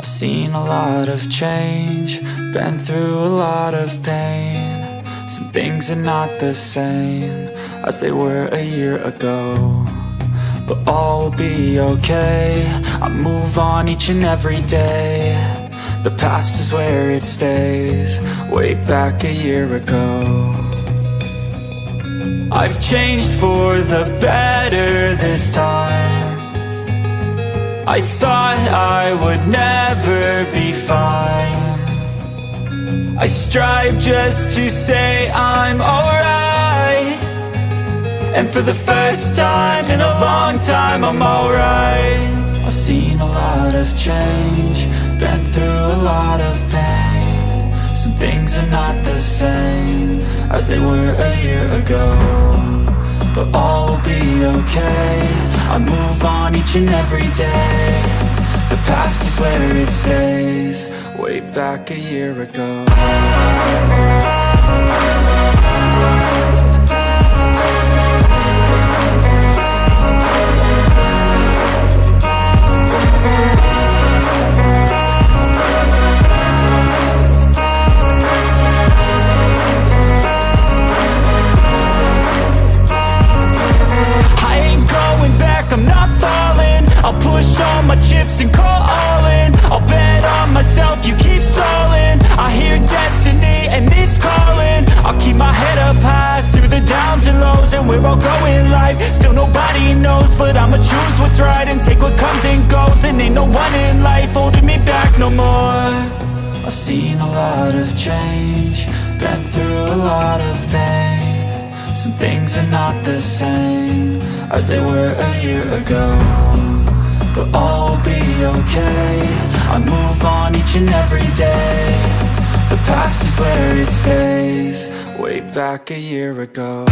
I've seen a lot of change, been through a lot of pain. Some things are not the same as they were a year ago, but all will be okay. I move on each and every day. The past is where it stays, way back a year ago. I've changed for the better this time. I thought I would never be fine. I strive just to say I'm alright, and for the first time in a long time I'm alright. I've seen a lot of change, been through a lot of pain. Some things are not the same as they were a year ago, but all will be okay. I move on each and every day. The past is where it stays, way back a year ago. I'm not falling. I'll push all my chips and call all in. I'll bet on myself, you keep stalling. I hear destiny and it's calling. I'll keep my head up high through the downs and lows, and we're all going live. Still nobody knows, but I'ma choose what's right and take what comes and goes. And ain't no one in life holding me back no more. I've seen a lot of change, been through a lot of pain. Some things are not the same as they were a year ago, but all will be okay. I move on each and every day. The past is where it stays, way back a year ago.